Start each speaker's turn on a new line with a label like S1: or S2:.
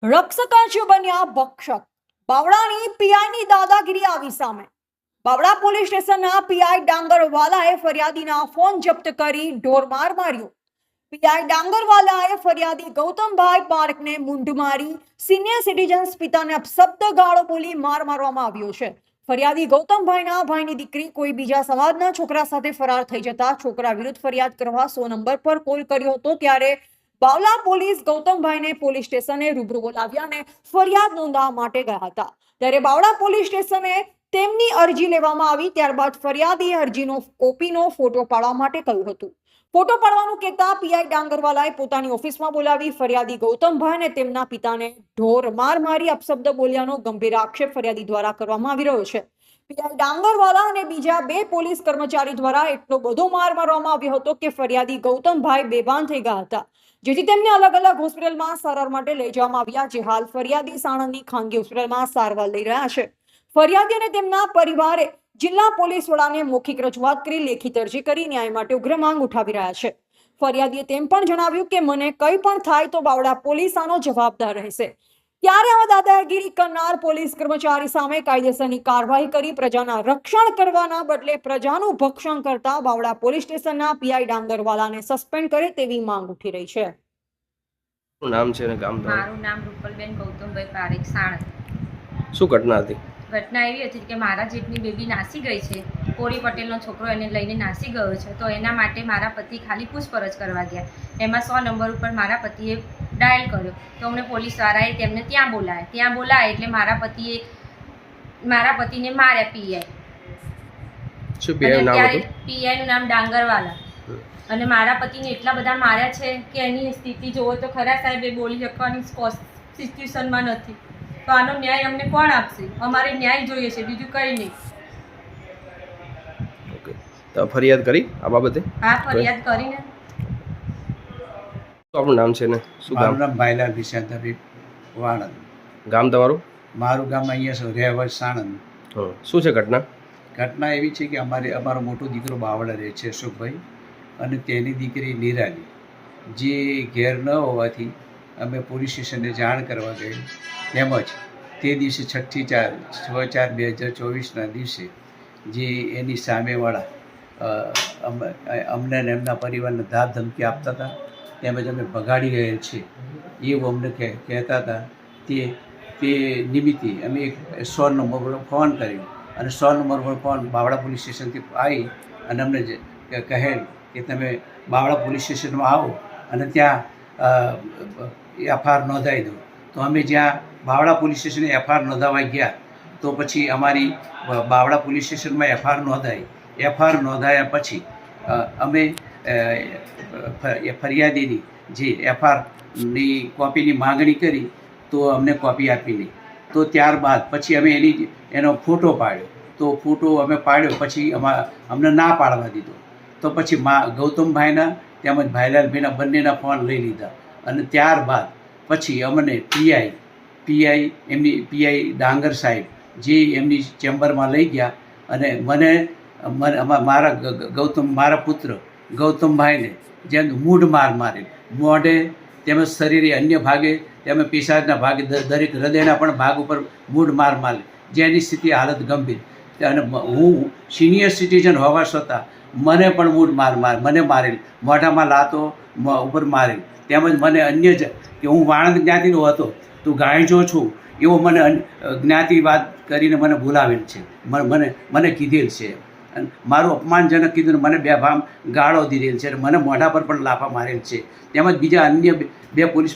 S1: રક્ષક જ બન્યા ભક્ષક. બાવળાની પીઆઈની દાદાગીરી આવી સામે. બાવળા પોલીસ સ્ટેશનના પીઆઈ ડાંગરવાલાએ ફરિયાદીના ફોન જપ્ત કરી ઢોરમાર માર્યો. પીઆઈ ડાંગરવાલાએ ફરિયાદી ગૌતમભાઈ પાર્કને મૂંઢ મારી સિનિયર સિટીઝન્સ પિતાને અપશબ્દ ગાળો બોલી માર મારવામાં આવ્યો છે. ફરિયાદી ગૌતમભાઈના ભાઈની દીકરી કોઈ બીજા સમાજના છોકરા સાથે ફરાર થઈ જતા છોકરા વિરુદ્ધ ફરિયાદ કરવા 100 નંબર પર કોલ કર્યો હતો. ત્યારે બાવલા પોલીસ ગૌતમભાઈને પોલીસ સ્ટેશને રૂબરૂ બોલાવ્યા અને ફરિયાદ નોંધવા માટે ગયા હતા. ત્યારે બાવળા પોલીસ સ્ટેશને તેમની અરજી લેવામાં આવી. ત્યારબાદ ફરિયાદીએ અરજીનો કોપીનો ફોટો પાડવા માટે કહ્યું હતું. ફોટો પાડવાનું કહેતા પીઆઈ ડાંગરવાલાએ પોતાની ઓફિસમાં બોલાવી ફરિયાદી ગૌતમભાઈ અને તેમના પિતાને ઢોર મારી અપશબ્દ બોલ્યાનો ગંભીર આક્ષેપ ફરિયાદી દ્વારા કરવામાં આવી રહ્યો છે. પીઆઈ ડાંગરવાલા અને બીજા 2 પોલીસ કર્મચારી દ્વારા એટલો બધો માર મારવામાં આવ્યો હતો કે ફરિયાદી ગૌતમભાઈ બેભાન થઈ ગયા હતા, જેથી તેમને અલગ અલગ હોસ્પિટલમાં સારવાર માટે લઈ જવામાં આવ્યા. જે હાલ ફરિયાદી સાણંદની ખાનગી હોસ્પિટલમાં સારવાર લઈ રહ્યા છે. ફરિયાદી અને તેમના પરિવારે જિલ્લા પોલીસ વડાને મૌખિક રજૂઆત કરી લેખિત અરજી કરી ન્યાય માટે ઉગ્ર માંગ ઉઠાવી રહ્યા છે. ફરિયાદીએ તેમ પણ જણાવ્યું કે મને કંઈ પણ થાય તો બાવળા પોલીસ આનો જવાબદાર રહેશે. ત્યારે આવા દાદાગીરી કરનાર પોલીસ કર્મચારી સામે કાયદેસરની કાર્યવાહી કરી પ્રજાના રક્ષણ કરવાના બદલે પ્રજાનું ભક્ષણ કરતા બાવળા પોલીસ સ્ટેશનના પીઆઈ ડાંગરવાલાને સસ્પેન્ડ કરે તેવી માંગ ઉઠી રહી છે.
S2: નામ છે ને ગામ?
S3: મારું નામ રૂપલબેન ગૌતમભાઈ પારેખ, સાણંદ.
S2: શું ઘટના હતી?
S3: ઘટના એવી હતી કે મારા જેટની બેબી નાસી ગઈ છે. કોરી પટેલનો છોકરો એને લઈને નાસી ગયો છે, તો એના માટે મારા પતિ ખાલી પૂછપરછ કરવા ગયા. એમાં 100 નંબર ઉપર મારા પતિએ ડાયલ કર્યો તો અમને પોલીસવાળાએ તેમને ત્યાં બોલાયા એટલે મારા પતિને માર્યા પીઆઈ.
S2: શું પીઆઈ નામ હતું?
S3: પીઆઈનું નામ ડાંગરવાલા. અને મારા પતિને એટલા બધા માર્યા છે કે એની સ્થિતિ જોવો તો ખરા સાહેબ, એ બોલી શકવાની સિચ્યુએશનમાં નથી. તો આનો ન્યાય અમને કોણ આપશે? અમારે ન્યાય જોઈએ છે, બીજું કંઈ નહીં.
S2: ઓકે, તો ફરિયાદ કરી આ બાબતે?
S3: હા, ફરિયાદ કરીને.
S2: આપણું નામ છે ને શું ગામ?
S4: મારું નામ ભાઈલાલ વિશાંતાભાઈ વાણંદ.
S2: ગામ તમારું?
S4: મારું ગામ અહીંયા છે રહેવશ સાણંદ.
S2: શું છે ઘટના?
S4: ઘટના એવી છે કે અમારો મોટો દીકરો બાવળા રહે છે, અશોકભાઈ, અને તેની દીકરી નિરાલી, જે ઘેર ન હોવાથી અમે પોલીસ સ્ટેશને જાણ કરવા ગઈ. તેમજ તે દિવસે 6/4/2024ના દિવસે જે એની સામેવાળા અમને અને એમના પરિવારને ધાક ધમકી આપતા હતા, તેમજ અમે ભગાડી રહેલ છે એવું અમને કહેતા હતા. તે નિમિત્તે અમે એક 100 નંબર પર ફોન કર્યો અને 100 નંબર પર ફોન બાવળા પોલીસ સ્ટેશનથી આવી અને અમને કહેલ કે તમે બાવળા પોલીસ સ્ટેશનમાં આવો અને ત્યાં એફઆઈઆર નોંધાવી દો. તો અમે જ્યાં બાવળા પોલીસ સ્ટેશને એફઆઈઆર નોંધાવા ગયા તો પછી અમારી બાવળા પોલીસ સ્ટેશનમાં એફઆઈઆર નોંધાઈ. એફઆઈઆર નોંધાયા પછી અમે ફરિયાદીની જે એફઆઈઆરની કોપીની માગણી કરી તો અમને કોપી આપી નહીં. તો ત્યારબાદ પછી અમે એનો ફોટો પાડ્યો. તો ફોટો અમે પાડ્યો પછી અમને ના પાડવા દીધો. તો પછી ગૌતમભાઈના તેમજ ભાઈલાલભાઈના બંનેના ફોન લઈ લીધા અને ત્યારબાદ પછી અમને પીઆઈ ડાંગર સાહેબ જે એમની ચેમ્બરમાં લઈ ગયા અને મારા પુત્ર ગૌતમભાઈને જેમ મૂઢ મારે મોઢે તેમજ શરીરે અન્ય ભાગે તેમજ પેશાબના ભાગે દરેક હૃદયના પણ ભાગ ઉપર મૂઢ મારે, જેની સ્થિતિ હાલત ગંભીર. અને હું સિનિયર સિટીઝન હોવા છતાં મને પણ મૂઢ મને મારેલ, મોઢામાં લાતો ઉપર મારેલ. તેમજ મને અન્ય કે હું વાણંદ જ્ઞાતિનો હતો, તું ગાયજો છું એવો મને જ્ઞાતિવાદ કરીને મને બોલાવેલ છે, મને કીધેલ છે. અને મારું અપમાનજનક કીધું ને મને બેફામ ગાળો દીધેલ છે, મને મોઢા પર પણ લાફા મારેલ છે. તેમજ બીજા અન્ય 2 પોલીસ